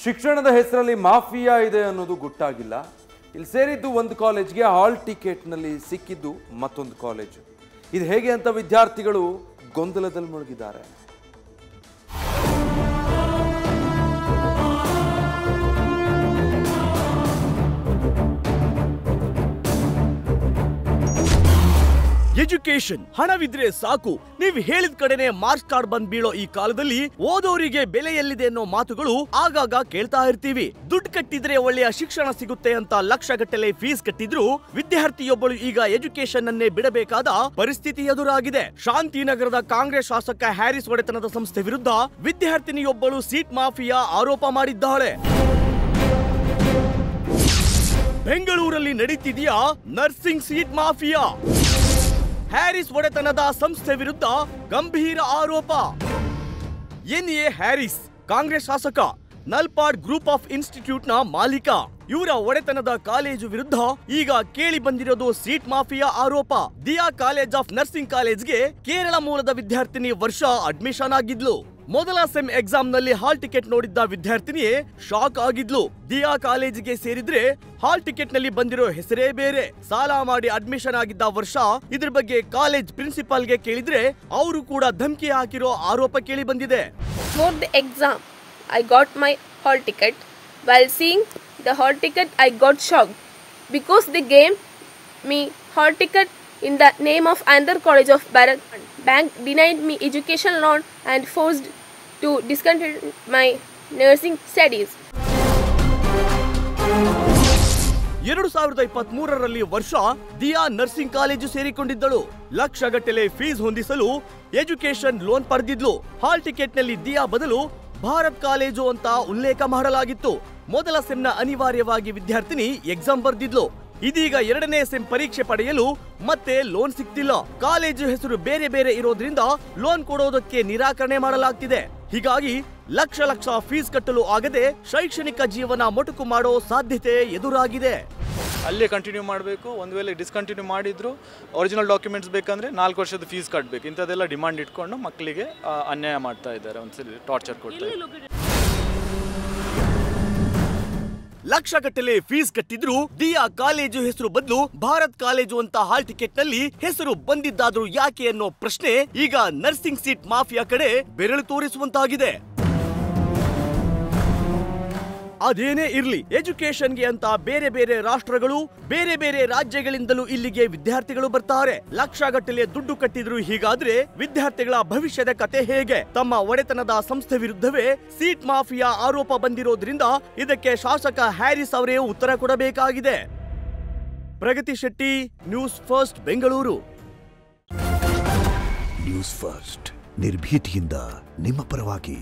ಶಿಕ್ಷಣದ ಹೆಸರಲ್ಲಿ ಮಾಫಿಯಾ ಇದೆ ಅನ್ನೋದು ಗೊತ್ತಾಗಿಲ್ಲ. ಇಲ್ಲಿ ಸೇರಿದ್ದು ಒಂದು ಕಾಲೇಜ್ಗೆ ಹಾಲ್ ಟಿಕೆಟ್ನಲ್ಲಿ ಸಿಕ್ಕಿದ್ದು ಮತ್ತೊಂದು ಕಾಲೇಜು. ಇದು ಹೇಗೆ ಅಂತ ವಿದ್ಯಾರ್ಥಿಗಳು ಗೊಂದಲದಲ್ಲಿ ಮುಳುಗಿದ್ದಾರೆ. ಎಜುಕೇಶನ್ ಹಣವಿದ್ರೆ ಸಾಕು, ನೀವು ಹೇಳಿದ ಕಡೆನೆ ಮಾರ್ಕ್ಸ್ ಕಾರ್ಡ್ ಬಂದ್ ಬೀಳೋ ಈ ಕಾಲದಲ್ಲಿ ಓದೋರಿಗೆ ಬೆಲೆ ಎಲ್ಲಿದೆ ಅನ್ನೋ ಮಾತುಗಳು ಆಗಾಗ ಕೇಳ್ತಾ ಇರ್ತೀವಿ. ದುಡ್ಡು ಕಟ್ಟಿದ್ರೆ ಒಳ್ಳೆಯ ಶಿಕ್ಷಣ ಸಿಗುತ್ತೆ ಅಂತ ಲಕ್ಷಗಟ್ಟಲೆ ಫೀಸ್ ಕಟ್ಟಿದ್ರು ವಿದ್ಯಾರ್ಥಿಯೊಬ್ಬಳು ಈಗ ಎಜುಕೇಶನ್ ಅನ್ನೇ ಬಿಡಬೇಕಾದ ಪರಿಸ್ಥಿತಿ ಎದುರಾಗಿದೆ. ಶಾಂತಿನಗರದ ಕಾಂಗ್ರೆಸ್ ಶಾಸಕ ಹ್ಯಾರಿಸ್ ಒಡೆತನದ ಸಂಸ್ಥೆ ವಿರುದ್ಧ ವಿದ್ಯಾರ್ಥಿನಿಯೊಬ್ಬಳು ಸೀಟ್ ಮಾಫಿಯಾ ಆರೋಪ ಮಾಡಿದ್ದಾಳೆ. ಬೆಂಗಳೂರಲ್ಲಿ ನಡೀತಿದೆಯಾ ನರ್ಸಿಂಗ್ ಸೀಟ್ ಮಾಫಿಯಾ? ಹ್ಯಾರಿಸ್ ಒಡೆತನದ ಸಂಸ್ಥೆ ವಿರುದ್ಧ ಗಂಭೀರ ಆರೋಪ. ಎನ್ಎ ಹ್ಯಾರಿಸ್ ಕಾಂಗ್ರೆಸ್ ಶಾಸಕ, ನಲ್ಪಾಡ್ ಗ್ರೂಪ್ ಆಫ್ ಇನ್ಸ್ಟಿಟ್ಯೂಟ್ನ ಮಾಲೀಕ. ಇವರ ಒಡೆತನದ ಕಾಲೇಜು ವಿರುದ್ಧ ಈಗ ಕೇಳಿ ಬಂದಿರೋದು ಸೀಟ್ ಮಾಫಿಯಾ ಆರೋಪ. ದಿಯಾ ಕಾಲೇಜ್ ಆಫ್ ನರ್ಸಿಂಗ್ ಕಾಲೇಜ್ಗೆ ಕೇರಳ ಮೂಲದ ವಿದ್ಯಾರ್ಥಿನಿ ವರ್ಷ ಅಡ್ಮಿಷನ್ ಆಗಿದ್ಲು. ಮೊದಲ ಸೆಮ್ ಎಕ್ಸಾಮ್ ನಲ್ಲಿ ಹಾಲ್ ಟಿಕೆಟ್ ನೋಡಿದ್ದ ವಿದ್ಯಾರ್ಥಿನಿಯೇ ಶಾಕ್ ಆಗಿದ್ಲು. ದಿಯಾ ಕಾಲೇಜಿಗೆ ಸೇರಿದ್ರೆ ಹಾಲ್ ಟಿಕೆಟ್ ನಲ್ಲಿ ಬಂದಿರೋ ಹೆಸರೇ ಬೇರೆ. ಸಾಲ ಮಾಡಿ ಅಡ್ಮಿಷನ್ ಆಗಿದ್ದ ವರ್ಷ ಇದ್ರ ಬಗ್ಗೆ ಕಾಲೇಜ್ ಪ್ರಿನ್ಸಿಪಾಲ್ ಗೆ ಕೇಳಿದ್ರೆ ಅವರು ಕೂಡ ಧಮಕಿ ಹಾಕಿರೋ ಆರೋಪ ಕೇಳಿ ಬಂದಿದೆ. For the exam, I got my hall ticket. While seeing the hall ticket, I got shocked because they gave me hall ticket in the name of another college of Bharat. Bank denied me education loan and forced to discontinue my nursing studies. 2023ರಲ್ಲಿ ವರ್ಷ Diya nursing college ಸೇರಿಕೊಂಡಿದ್ದಳು. ಲಕ್ಷಗಟ್ಟಲೆ fees ಹೊಂದಿಸಲು education loan ಪಡೆದಿದ್ಲು. Hall ticket ನಲ್ಲಿ ದಿಯಾ ಬದಲು Bharat college ಅಂತ ಉಲ್ಲೇಖ ಮಾಡಲಾಗಿತ್ತು. ಮೊದಲ ಸೆಮ್ನ ಅನಿವಾರ್ಯವಾಗಿ ವಿದ್ಯಾರ್ಥಿನಿ ಎಕ್ಸಾಮ್ ಬರ್ದಿದ್ಲು. ಇದೀಗ ಎರಡನೇ ಸೆಮ್ ಪರೀಕ್ಷೆ ಪಡೆಯಲು ಮತ್ತೆ ಲೋನ್ ಸಿಗ್ತಿಲ್ಲ. ಕಾಲೇಜು ಹೆಸರು ಬೇರೆ ಬೇರೆ ಇರೋದ್ರಿಂದ ಲೋನ್ ಕೊಡೋದಕ್ಕೆ ನಿರಾಕರಣೆ ಮಾಡಲಾಗ್ತಿದೆ. ಹೀಗಾಗಿ ಲಕ್ಷ ಫೀಸ್ ಕಟ್ಟಲು ಆಗದೆ ಶೈಕ್ಷಣಿಕ ಜೀವನ ಮೊಟಕು ಮಾಡೋ ಸಾಧ್ಯತೆ ಎದುರಾಗಿದೆ. ಅಲ್ಲೇ ಕಂಟಿನ್ಯೂ ಮಾಡಬೇಕು. ಒಂದು ವೇಳೆ ಡಿಸ್ಕಂಟಿನ್ಯೂ ಮಾಡಿದ್ರು ಒರಿಜಿನಲ್ ಡಾಕ್ಯುಮೆಂಟ್ಸ್ ಬೇಕಂದ್ರೆ 4 ವರ್ಷದ ಫೀಸ್ ಕಟ್ಟಬೇಕು. ಇಂಥದ್ದೆಲ್ಲ ಡಿಮಾಂಡ್ ಇಟ್ಕೊಂಡು ಮಕ್ಕಳಿಗೆ ಅನ್ಯಾಯ ಮಾಡ್ತಾ ಇದ್ದಾರೆ. ಒಂದ್ಸಲಿ ಟಾರ್ಚರ್ ಕೊಡ್ತಾ ಇದ್ದಾರೆ. ಲಕ್ಷಗಟ್ಟಲೆ ಫೀಸ್ ಕಟ್ಟಿದ್ರು ದಿಯಾ ಕಾಲೇಜು ಹೆಸರು ಬದಲು ಭಾರತ್ ಕಾಲೇಜು ಅಂತ ಹಾಲ್ ಟಿಕೆಟ್ ನಲ್ಲಿ ಹೆಸರು ಬಂದಿದ್ದಾದ್ರೂ ಯಾಕೆ ಅನ್ನೋ ಪ್ರಶ್ನೆ ಈಗ ನರ್ಸಿಂಗ್ ಸೀಟ್ ಮಾಫಿಯಾ ಕಡೆ ಬೆರಳು ತೋರಿಸುವಂತಾಗಿದೆ. ಅದೇನೇ ಇರ್ಲಿ, ಎಜುಕೇಶನ್ಗೆ ಅಂತ ಬೇರೆ ಬೇರೆ ರಾಷ್ಟ್ರಗಳು ಬೇರೆ ಬೇರೆ ರಾಜ್ಯಗಳಿಂದಲೂ ಇಲ್ಲಿಗೆ ವಿದ್ಯಾರ್ಥಿಗಳು ಬರ್ತಾರೆ. ಲಕ್ಷಗಟ್ಟಲೆ ದುಡ್ಡು ಕಟ್ಟಿದ್ರು ಹೀಗಾದ್ರೆ ವಿದ್ಯಾರ್ಥಿಗಳ ಭವಿಷ್ಯದ ಕತೆ ಹೇಗೆ? ತಮ್ಮ ಒಡೆತನದ ಸಂಸ್ಥೆ ವಿರುದ್ಧವೇ ಸೀಟ್ ಮಾಫಿಯಾ ಆರೋಪ ಬಂದಿರೋದ್ರಿಂದ ಇದಕ್ಕೆ ಶಾಸಕ ಹ್ಯಾರಿಸ್ ಅವರೇ ಉತ್ತರ ಕೊಡಬೇಕಾಗಿದೆ. Pragathi Shetty, News First, Bengaluru. News First ನಿರ್ಭೀತಿಯಿಂದ ನಿಮ್ಮ ಪರವಾಗಿ.